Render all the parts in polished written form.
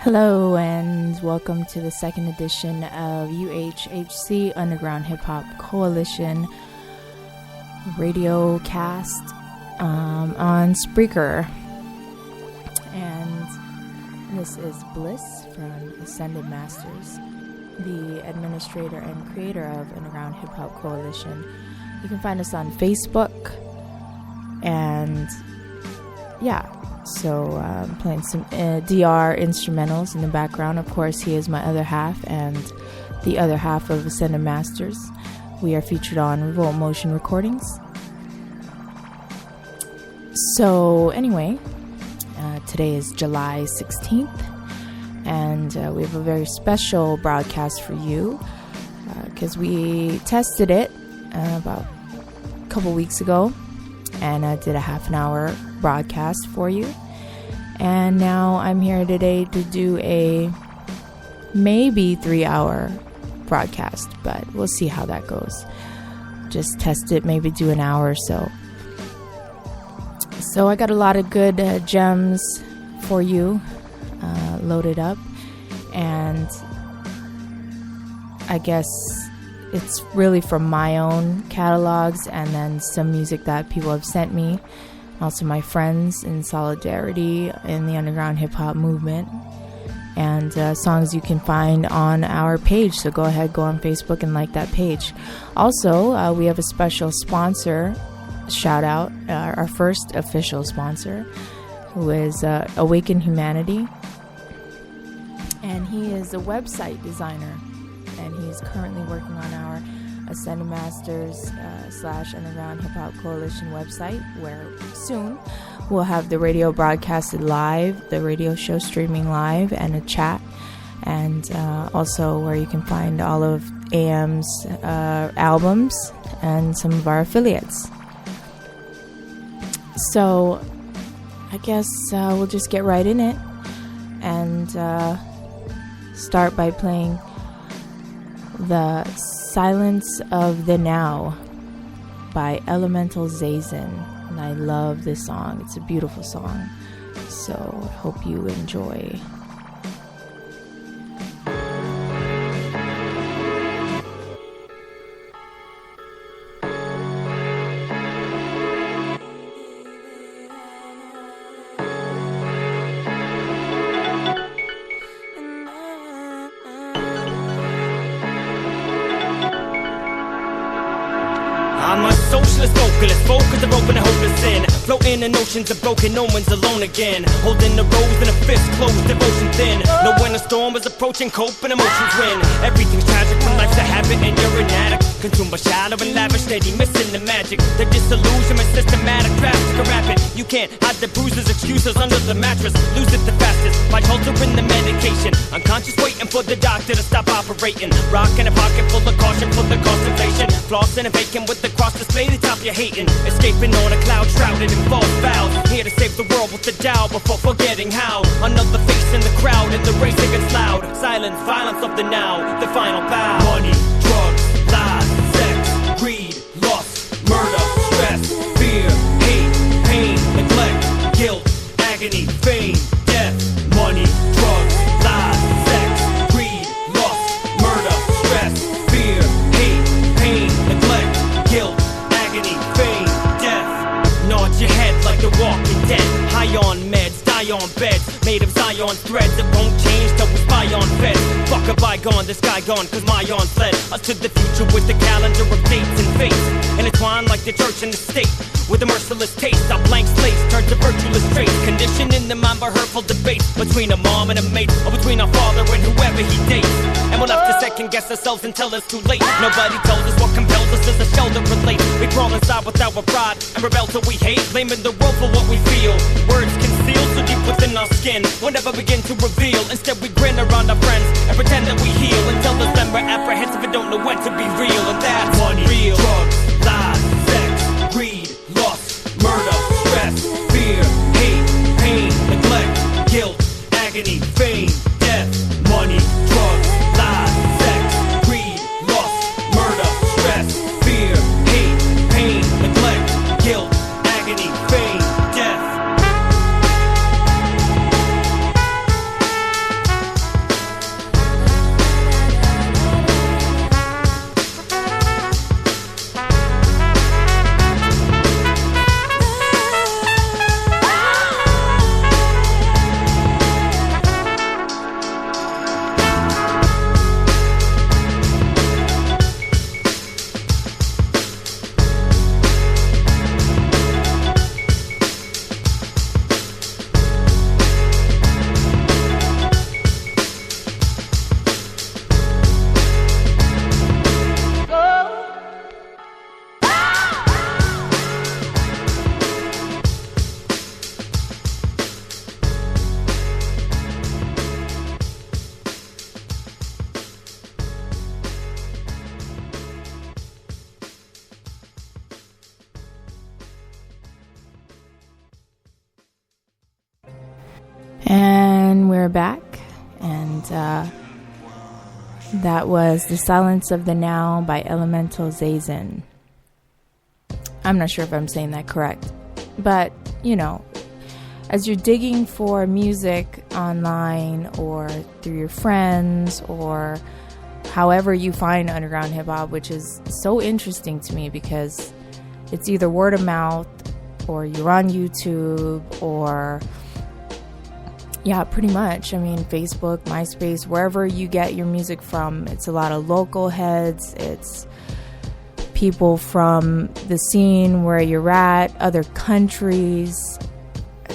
Hello and welcome to the second edition of UHHC Underground Hip Hop Coalition radio cast on Spreaker. And this is Bliss from Ascended Masters, the administrator and creator of Underground Hip Hop Coalition. You can find us on Facebook, and so I'm playing some DR instrumentals in the background. Of course, he is my other half and the other half of Ascended Masters. We are featured on Revolt Motion Recordings. So anyway, today is July 16th, and we have a very special broadcast for you because we tested it about a couple weeks ago, and I did a half an hour broadcast for you. And now I'm here today to do a maybe 3-hour broadcast, but we'll see how that goes. Just test it, maybe do an hour or so. So I got a lot of good gems for you loaded up, and I guess it's really from my own catalogs and then some music that people have sent me, also my friends in solidarity in the underground hip hop movement, and songs you can find on our page. So go ahead, go on Facebook and like that page. Also, we have a special sponsor shout out, our first official sponsor, who is Awaken Humanity, and he is a website designer, and he's currently working on our Ascended Masters / Underground Hip Hop Coalition website, where soon we'll have the radio broadcasted live, the radio show streaming live, and a chat, and also where you can find all of AM's albums and some of our affiliates. So I guess we'll just get right in it and start by playing The Silence of the Now by Elemental Zazen. And I love this song. It's a beautiful song. So I hope you enjoy. I'm a socialist vocalist, focused of open and hopeless sin, floating in oceans of broken omens, alone again, holding the rose in a fist, closed, devotion thin. Know when a storm is approaching, cope and emotions win. Everything's tragic when life's a habit and you're an addict, consumed by shallow and lavish, steady missing the magic. The disillusionment, systematic, drastic or rapid. You can't hide the bruises, excuses under the mattress. Lose it the fastest by altering the medication. Unconscious waiting for the doctor to stop operating. Rocking a pocket full of caution for the cost inflation. Flossing and baking with the cross display the top you're hating. Escaping on a cloud shrouded in false vows. Here to save the world with the Tao before forgetting how. Another face in the crowd and the racing gets loud. Silence, violence of the now, the final bow. Money, drugs, lies, sex, greed, lust, murder, stress, fear, hate, pain, neglect, guilt, agony, fame, death. Money, drugs, lies, sex, greed, lust, murder, stress, fear, hate, pain, neglect, guilt, agony, fame, death. Nod your head like the walking dead. High on meds, die on beds, made of Zion threads that won't change till we spy on feds. Fuck a bygone, the sky gone, cause my on fled us to the future with the calendar of dates and fates, intertwined like the church and the state. With a merciless taste, our blank slates turn to virtueless traits, conditioned in the mind by hurtful debates between a mom and a mate, or between our father and whoever he dates. And we'll have to second guess ourselves until it's too late. Nobody tells us what compels us as a shell to relate. We crawl inside with our pride and rebel till we hate, blaming the world for what we feel. Words concealed so deep within our skin will never begin to reveal. Instead we grin around our friends and pretend that we heal, until then we're apprehensive and don't know when to be real. And that's money, real, drugs, lies, sex, greed, lust, murder, stress, fear, hate, pain, neglect, guilt, agony, fame, death. Money, drugs, lies, sex, greed, lust, murder, stress, fear, hate, pain, neglect, guilt, agony, fame, death. And we're back, and that was The Silence of the Now by Elemental Zazen. I'm not sure if I'm saying that correct, but, as you're digging for music online or through your friends or however you find underground hip-hop, which is so interesting to me because it's either word of mouth or you're on YouTube or... yeah, pretty much. I mean, Facebook, MySpace, wherever you get your music from, it's a lot of local heads. It's people from the scene where you're at, other countries.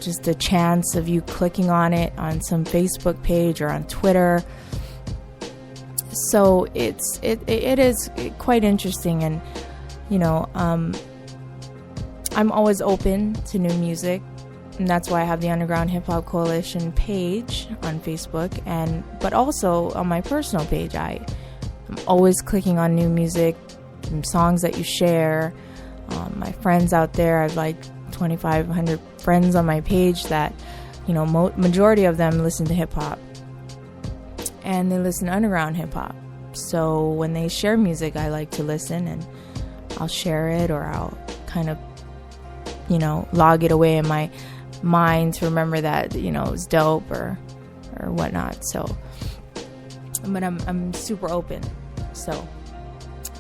Just a chance of you clicking on it on some Facebook page or on Twitter. So it is quite interesting, and I'm always open to new music. And that's why I have the Underground Hip Hop Coalition page on Facebook, but also on my personal page, I'm always clicking on new music, songs that you share. My friends out there, I've like 2,500 friends on my page that, majority of them listen to hip hop, and they listen to underground hip hop. So when they share music, I like to listen, and I'll share it, or I'll kind of, log it away in my mind to remember that it was dope or whatnot. So, but I'm super open. So,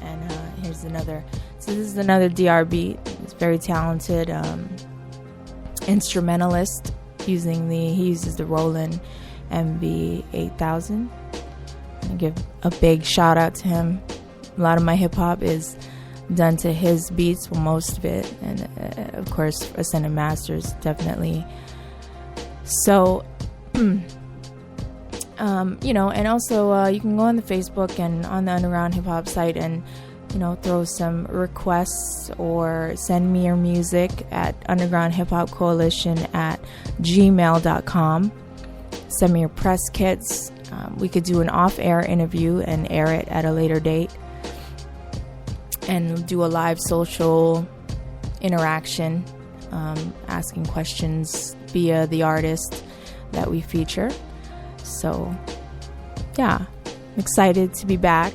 and here's another. So this is another DR beat. It's very talented instrumentalist he uses the Roland MV8000. I give a big shout out to him. A lot of my hip hop is done to his beats, well, most of it, and of course Ascended Masters definitely. So and also you can go on the Facebook and on the Underground Hip Hop site and throw some requests or send me your music at undergroundhiphopcoalition@gmail.com. Send me your press kits. We could do an off-air interview and air it at a later date, and do a live social interaction, asking questions via the artist that we feature. So, yeah, I'm excited to be back,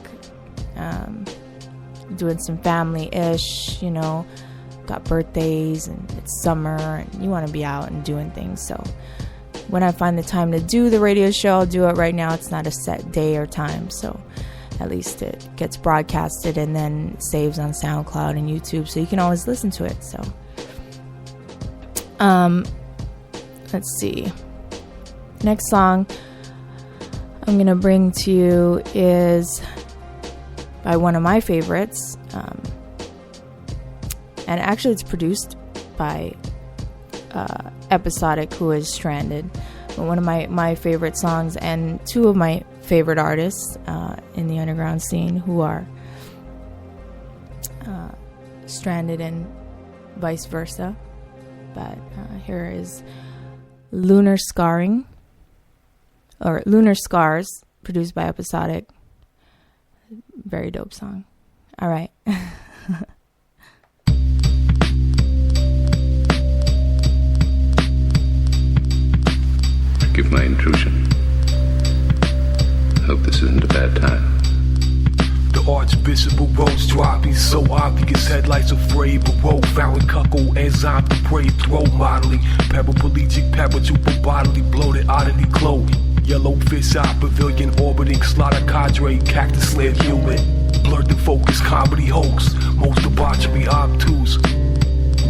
doing some family-ish, got birthdays, and it's summer, and you want to be out and doing things. So when I find the time to do the radio show, I'll do it. Right now, it's not a set day or time, so at least it gets broadcasted and then saves on SoundCloud and YouTube, so you can always listen to it. So, let's see. Next song I'm gonna bring to you is by one of my favorites, and actually it's produced by Episodic, who is Stranded. But one of my favorite songs, and two of my favorite artists in the underground scene who are Stranded and vice versa. But here is Lunar Scars, produced by Episodic. Very dope song. All right. Forgive my intrusion. Hope this isn't a bad time. The archbishop roads dropping, so obvious. Headlights afraid, but road found cuckle, enzyme to pray, throw modeling. Paraplegic, paratrooper bodily, bloated oddity, clothing. Yellow fish eye pavilion orbiting, slaughter cadre, cactus land human. Blurred the focus, comedy hoax, most debauchery obtuse.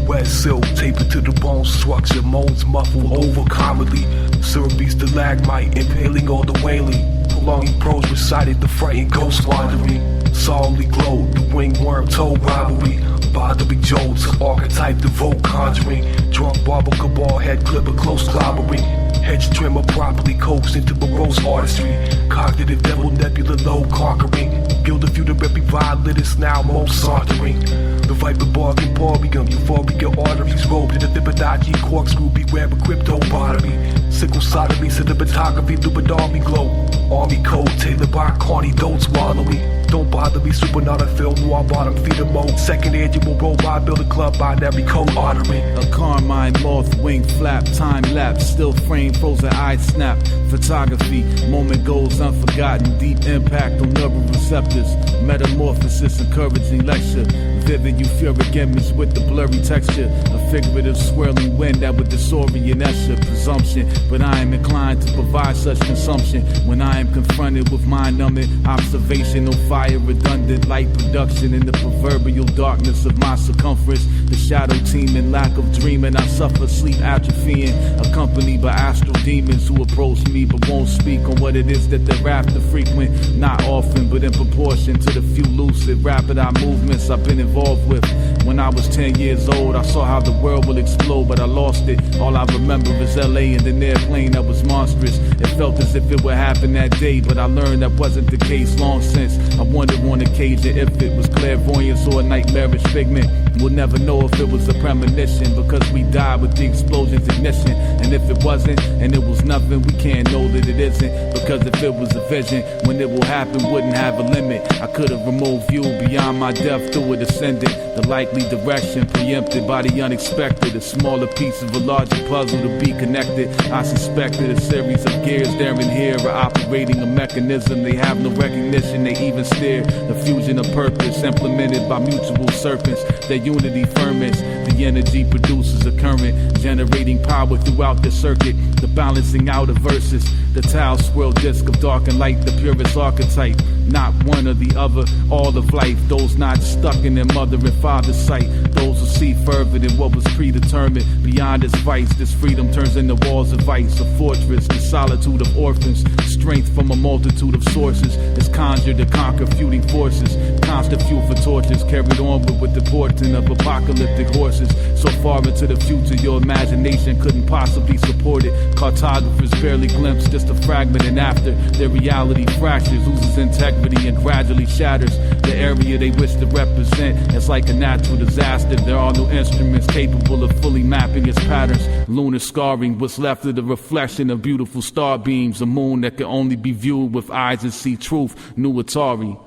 Wet silk, tapered to the bone structure, moans muffled over comedy. Syrupy stalagmite, impaling all the wailing. Prolonging prose recited the frightened ghost wandering. Solemnly glowed, the winged worm told robbery. Bothering jolts, archetype devote conjuring. Drunk barber cabal, head clipper, close clobbering. Hedge trimmer properly coaxed into morose artistry. Cognitive devil nebula low conquering. Guild of you the rep violinist now most sauntering. The viper bargain porium, euphoria arteries robed in a Fibonacci corkscrew, beware of crypto bottomy. Sickle sodomy, cinematography, through an army glow. Army code, tailored by corny, don't swallow me. Don't bother me, Supernova film noir bottom feeder mode. Second annual robot, build a club by every cold artery. A carmine moth, wing flap, time lapse, still frame, frozen eye snap. Photography, moment goes unforgotten, deep impact on neural receptors. Metamorphosis, encouraging lecture. Vivid euphoric image with the blurry texture. A figurative swirling wind that would disorient Escher. Presumption, but I am inclined to provide such consumption when I am confronted with mind-numbing observational fire, redundant light production in the proverbial darkness of my circumference. The shadow teeming, lack of dreaming, I suffer sleep atrophying, accompanied by astral demons who approach me but won't speak on what it is that they're after. Frequent, not often, but in proportion to the few lucid, rapid eye movements I've been involved with. When I was 10 years old, I saw how the world will explode, but I lost it. All I remember is LA and an airplane that was monstrous. It felt as if it would happen that day, but I learned that wasn't the case long since. I wondered on occasion if it was clairvoyance or a nightmarish figment. We'll never know if it was a premonition, because we died with the explosion's ignition. And if it wasn't, and it was nothing, we can't know that it isn't, because if it was a vision, when it will happen wouldn't have a limit. I could have removed view beyond my depth through a descendant. The likely direction preempted by the unexpected, a smaller piece of a larger puzzle to be connected. I suspected a series of gears there and here are operating a mechanism. They have no recognition, they even stare. The fusion of purpose implemented by mutual serpents. Their unity ferments, the energy produces a current, generating power throughout the circuit. The balancing out of verses, the tile swirl disc of dark and light, the purest archetype. Not one or the other, all of life. Those not stuck in their mother and father's sight. Those who see further than what was predetermined. Beyond its vice, this freedom turns into walls of ice. A fortress, the solitude of orphans. Strength from a multitude of sources is conjured to conquer feuding forces. Constant fuel for torches carried onward with the portent of apocalyptic horses. So far into the future, your imagination couldn't possibly support it. Cartographers barely glimpse just a fragment, and after their reality fractures, loses integrity and gradually shatters. The area they wish to represent is like a natural disaster. There are no instruments capable of fully mapping its patterns. Lunar scarring, what's left of the reflection of beautiful star beams. A moon that can only be viewed with eyes that see truth. New Atari.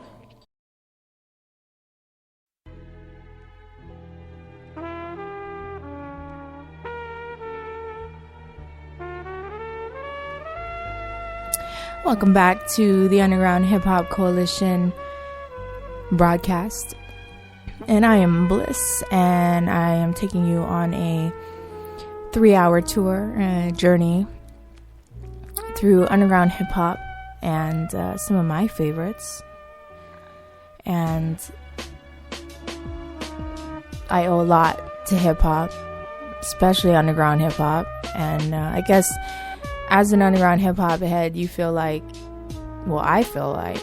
Welcome back to the Underground Hip Hop Coalition broadcast. And I am Bliss, and I am taking you on a 3-hour tour, journey through underground hip hop and some of my favorites. And I owe a lot to hip hop, especially underground hip hop. And I guess as an underground hip hop head, you feel like, well, I feel like,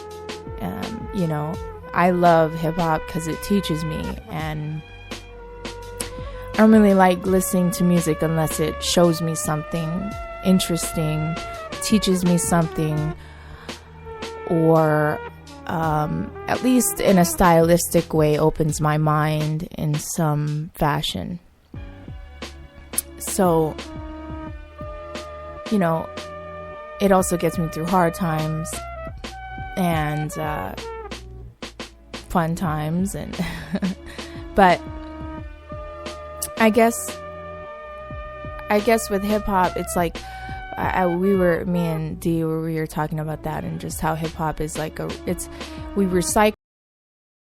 you know, I love hip hop because it teaches me, and I don't really like listening to music unless it shows me something interesting, teaches me something, or at least in a stylistic way opens my mind in some fashion. So, you know, it also gets me through hard times and fun times, and but I guess with hip hop, it's like me and Dee we were talking about that, and just how hip hop is like we recycle